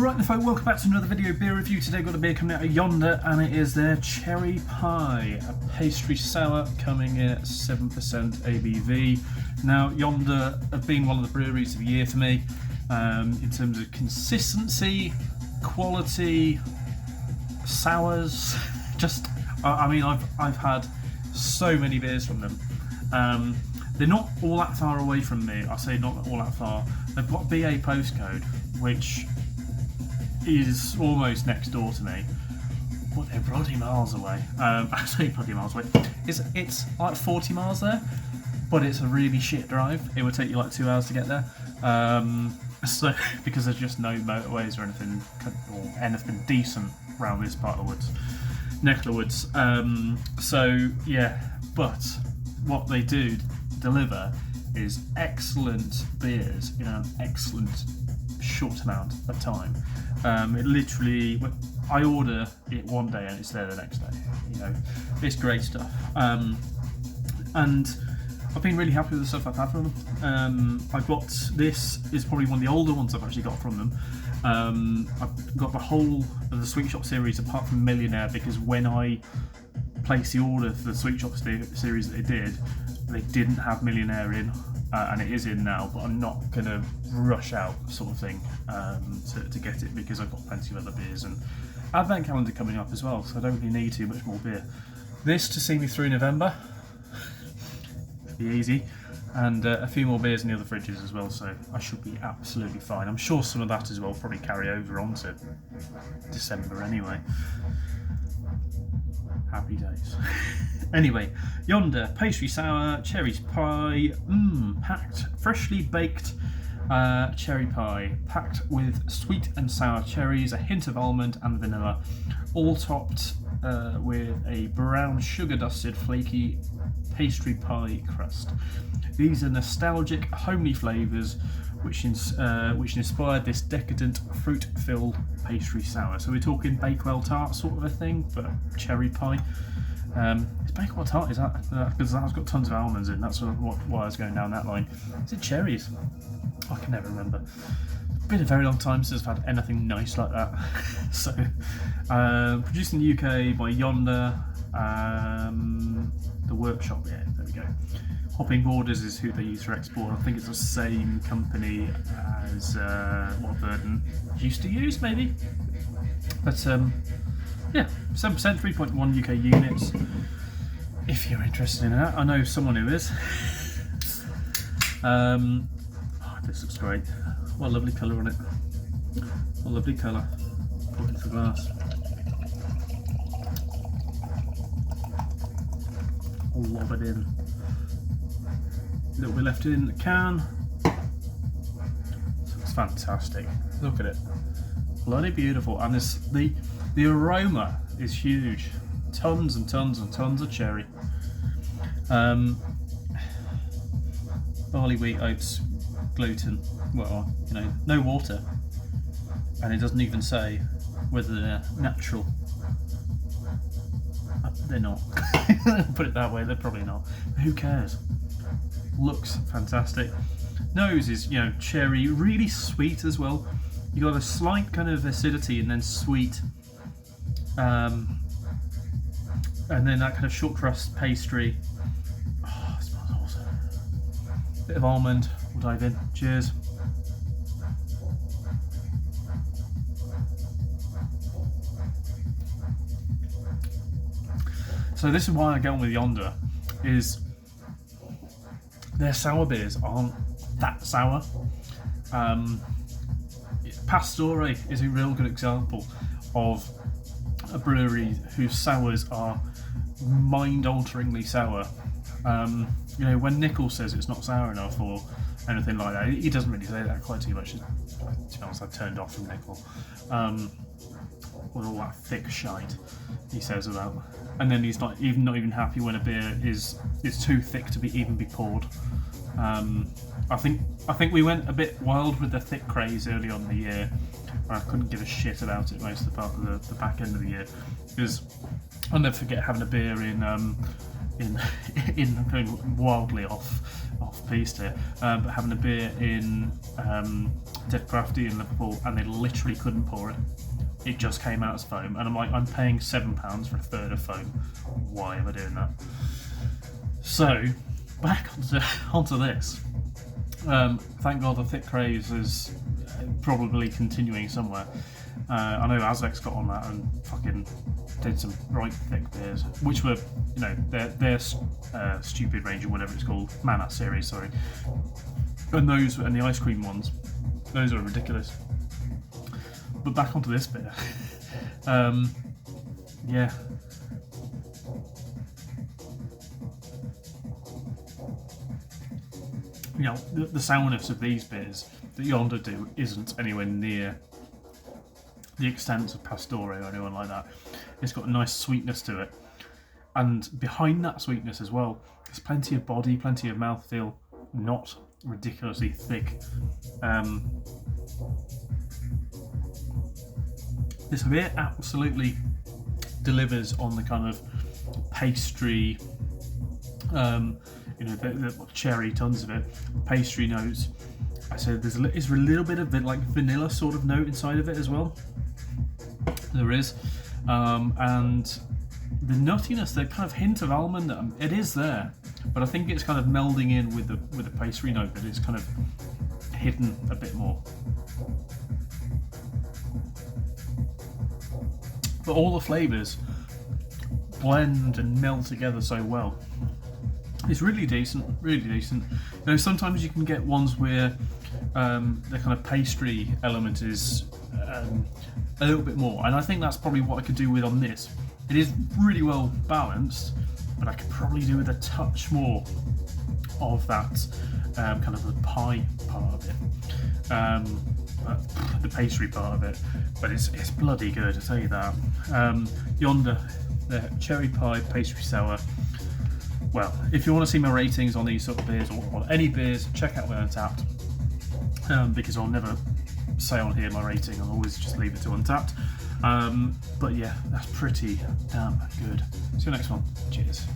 Right then folk, welcome back to another video beer review. Today I've got a beer coming out of Yonder and it is their Cherry Pie, a pastry sour coming in at 7% ABV. Now Yonder have been one of the breweries of the year for me in terms of consistency, quality, sours. I've had so many beers from them. They're not all that far away from me. I say not all that far. They've got a BA postcode, which is almost next door to me, but they're bloody miles away. Actually, bloody miles away. It's like 40 miles there, but it's a really shit drive. It would take you like 2 hours to get there. So because there's just no motorways or anything decent around this part of the woods, neck of the woods. So yeah, but what they do deliver is excellent beers in an excellent short amount of time. It literally, I order it one day and it's there the next day. You know, it's great stuff. And I've been really happy with the stuff I've had from them. This is probably one of the older ones I've actually got from them. I've got the whole of the Sweet Shop series apart from Millionaire, because when I placed the order for the Sweet Shop series that they did, they didn't have Millionaire in, and it is in now, but I'm not going to rush out sort of thing to get it, because I've got plenty of other beers and Advent calendar coming up as well, so I don't really need too much more beer. This to see me through November, be easy, and a few more beers in the other fridges as well, so I should be absolutely fine. I'm sure some of that as well will probably carry over onto December anyway. Happy days. Anyway, Yonder pastry sour cherry pie, packed freshly baked cherry pie, packed with sweet and sour cherries, a hint of almond and vanilla, all topped with a brown sugar dusted flaky pastry pie crust. These are nostalgic homely flavours which inspired this decadent fruit-filled pastry sour. So we're talking Bakewell tart sort of a thing, but cherry pie. Is Bakewell tart, is that because that's got tons of almonds in? That's why I was going down that line. Is it cherries? I can never remember. It's been a very long time since I've had anything nice like that. So, produced in the UK by Yonder, the workshop. Yeah, there we go. Hopping Borders is who they use for export. I think it's the same company as what Verdant used to use, maybe. But yeah, 7%, 3.1 UK units. If you're interested in that, I know someone who is. This looks great. What a lovely colour on it. What a lovely colour. Put it into the glass. I'll lob it in. A little bit left in the can. It's fantastic. Look at it. Bloody beautiful. And the aroma is huge. Tons and tons and tons of cherry. Barley, wheat, oats, gluten. Well, you know, no water. And it doesn't even say whether they're natural. They're not. Put it that way, they're probably not. But who cares? Looks fantastic. Nose is, you know, cherry, really sweet as well. You got a slight kind of acidity and then sweet, and then that kind of short crust pastry. Oh, it smells awesome. Bit of almond. We'll dive in. Cheers. So this is why I get on with Yonder, is their sour beers aren't that sour. Pastore is a real good example of a brewery whose sours are mind-alteringly sour. You know, when Nickel says it's not sour enough or anything like that, he doesn't really say that quite too much. To be honest, I've turned off from Nickel. With all that thick shite he says about, and then he's not even happy when a beer is too thick to be poured. I think we went a bit wild with the thick craze early on in the year. I couldn't give a shit about it most of the part of the back end of the year, because I'll never forget having a beer in going wildly off off piste here, but having a beer in Dead Crafty in Liverpool, and they literally couldn't pour it. It just came out as foam, and I'm like, I'm paying £7 for a third of foam. Why am I doing that? So, back onto this. Thank God the thick craze is probably continuing somewhere. I know Azek's got on that and fucking did some right thick beers, which were, you know, their stupid range or whatever it's called, Mana series, sorry. And the ice cream ones, those are ridiculous. But back onto this beer. Yeah. You know, the sourness of these beers that Yonder do isn't anywhere near the extent of Pastore or anyone like that. It's got a nice sweetness to it. And behind that sweetness as well, there's plenty of body, plenty of mouthfeel, not ridiculously thick. This beer absolutely delivers on the kind of pastry, you know, the cherry, tons of it, pastry notes. I said there's a little bit of like vanilla sort of note inside of it as well. There is, and the nuttiness, the kind of hint of almond, it is there, but I think it's kind of melding in with the pastry note that it's kind of hidden a bit more. But all the flavours blend and meld together so well. It's really decent, really decent. You know, sometimes you can get ones where the kind of pastry element is a little bit more, and I think that's probably what I could do with on this. It is really well balanced, but I could probably do with a touch more of that kind of the pie part of it, the pastry part of it. But it's bloody good, I tell you that. Yonder, the cherry pie pastry sour. Well, if you want to see my ratings on these sort of beers or on any beers, check out my Untapped, because I'll never say on here my rating. I'll always just leave it to Untapped. But yeah, that's pretty damn good. See you next one. Cheers.